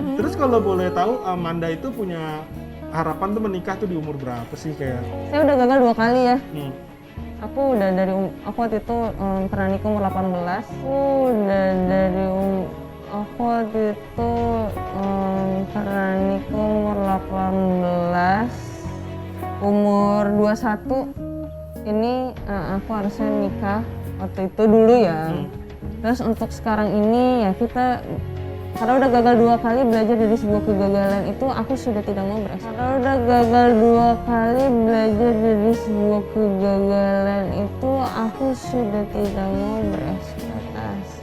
Terus kalau boleh tahu Amanda itu punya harapan tuh menikah tuh di umur berapa sih kayak? Saya udah gagal 2 kali ya. Hmm. Aku udah aku waktu itu pernah nikah umur 18. Aku waktu itu pernah nikah umur 18. Umur 21 ini aku harusnya nikah waktu itu dulu ya. Terus untuk sekarang ini ya kita, karena udah gagal 2 kali belajar dari sebuah kegagalan itu, aku sudah tidak mau berekspektasi. Karena udah gagal 2 kali belajar dari sebuah kegagalan itu, aku sudah tidak mau berekspektasi.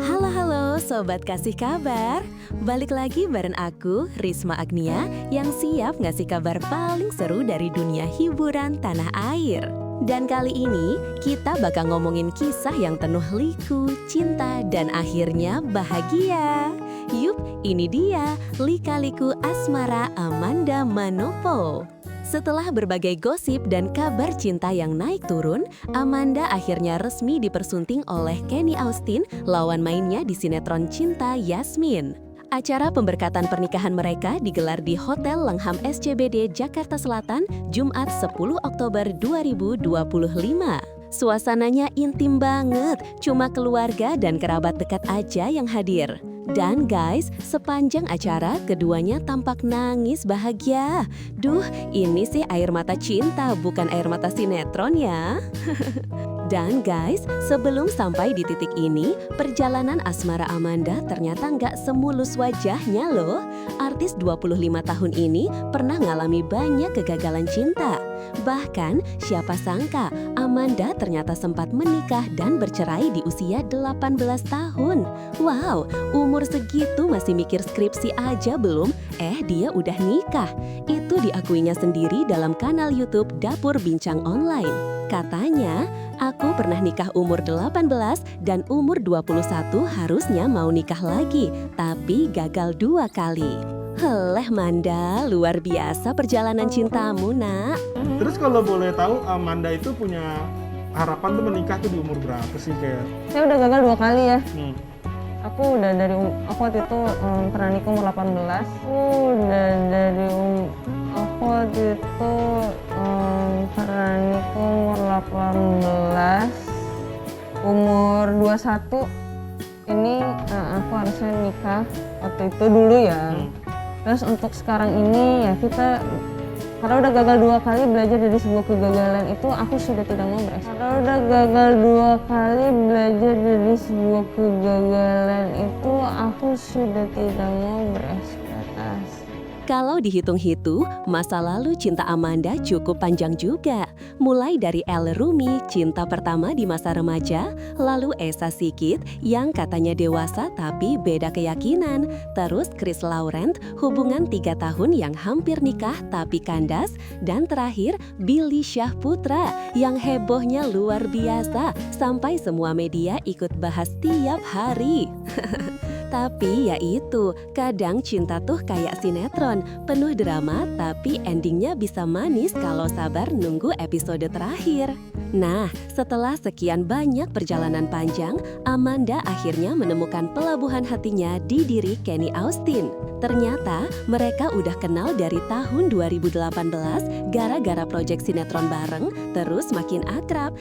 Halo Sobat Kasih Kabar. Balik lagi bareng aku, Risma Agnia, yang siap ngasih kabar paling seru dari dunia hiburan tanah air. Dan kali ini kita bakal ngomongin kisah yang penuh liku, cinta, dan akhirnya bahagia. Yup, ini dia Lika-Liku Asmara Amanda Manopo. Setelah berbagai gosip dan kabar cinta yang naik turun, Amanda akhirnya resmi dipersunting oleh Kenny Austin, lawan mainnya di sinetron Cinta Yasmin. Acara pemberkatan pernikahan mereka digelar di Hotel Langham SCBD Jakarta Selatan, Jumat 10 Oktober 2025. Suasananya intim banget, cuma keluarga dan kerabat dekat aja yang hadir. Dan guys, sepanjang acara keduanya tampak nangis bahagia. Duh, ini sih air mata cinta, bukan air mata sinetron ya. Dan guys, sebelum sampai di titik ini, perjalanan asmara Amanda ternyata nggak semulus wajahnya loh. Artis 25 tahun ini pernah ngalami banyak kegagalan cinta. Bahkan, siapa sangka Amanda ternyata sempat menikah dan bercerai di usia 18 tahun. Wow, umur segitu masih mikir skripsi aja belum? Dia udah nikah. Itu diakuinya sendiri dalam kanal YouTube Dapur Bincang Online. Katanya, aku pernah nikah umur 18 dan umur 21 harusnya mau nikah lagi, tapi gagal 2 kali. Heleh Manda, luar biasa perjalanan cintamu, nak. Terus kalau boleh tahu Amanda itu punya harapan tuh menikah tuh di umur berapa sih kayak? Saya udah gagal 2 kali ya. Hmm. Aku waktu itu pernah nikah umur 18. Aku waktu itu pernah nikah umur 18. Umur 21 ini aku harusnya nikah waktu itu dulu ya. Terus untuk sekarang ini ya kita, karena udah gagal 2 kali belajar dari sebuah kegagalan itu, aku sudah tidak mau berekspektasi. Karena udah gagal 2 kali belajar dari sebuah kegagalan itu, aku sudah tidak mau berekspektasi. Kalau dihitung-hitung, masa lalu cinta Amanda cukup panjang juga. Mulai dari Elle Rumi, cinta pertama di masa remaja, lalu Esa Sigit yang katanya dewasa tapi beda keyakinan, terus Chris Laurent, hubungan 3 tahun yang hampir nikah tapi kandas, dan terakhir Billy Syahputra yang hebohnya luar biasa sampai semua media ikut bahas tiap hari. Tapi ya itu, kadang cinta tuh kayak sinetron, penuh drama tapi endingnya bisa manis kalau sabar nunggu episode terakhir. Nah, setelah sekian banyak perjalanan panjang, Amanda akhirnya menemukan pelabuhan hatinya di diri Kenny Austin. Ternyata mereka udah kenal dari tahun 2018 gara-gara proyek sinetron bareng, terus makin akrab.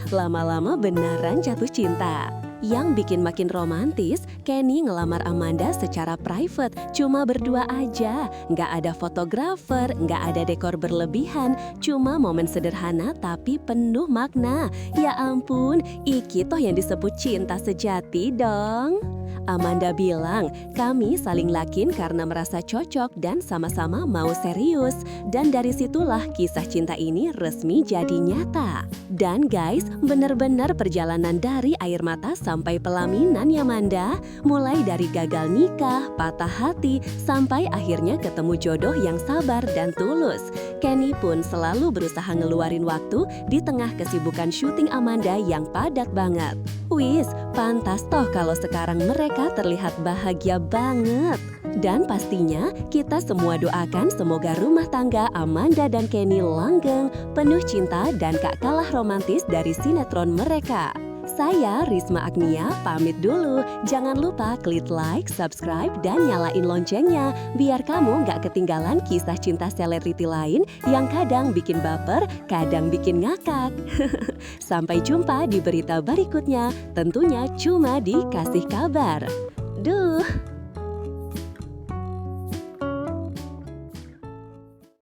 Lama-lama beneran jatuh cinta. Yang bikin makin romantis, Kenny ngelamar Amanda secara private, cuma berdua aja. Nggak ada fotografer, nggak ada dekor berlebihan, cuma momen sederhana tapi penuh makna. Ya ampun, iki toh yang disebut cinta sejati dong. Amanda bilang, kami saling lakin karena merasa cocok dan sama-sama mau serius. Dan dari situlah kisah cinta ini resmi jadi nyata. Dan guys, bener-bener perjalanan dari air mata sampai pelaminan ya Manda. Mulai dari gagal nikah, patah hati, sampai akhirnya ketemu jodoh yang sabar dan tulus. Kenny pun selalu berusaha ngeluarin waktu di tengah kesibukan syuting Amanda yang padat banget. Wis, pantas toh kalau sekarang mereka terlihat bahagia banget. Dan pastinya kita semua doakan semoga rumah tangga Amanda dan Kenny langgeng, penuh cinta dan gak kalah romantis dari sinetron mereka. Saya Risma Agnia pamit dulu. Jangan lupa klik like, subscribe, dan nyalain loncengnya biar kamu nggak ketinggalan kisah cinta selebriti lain yang kadang bikin baper, kadang bikin ngakak. Sampai jumpa di berita berikutnya, tentunya cuma di Kasih Kabar. Duh.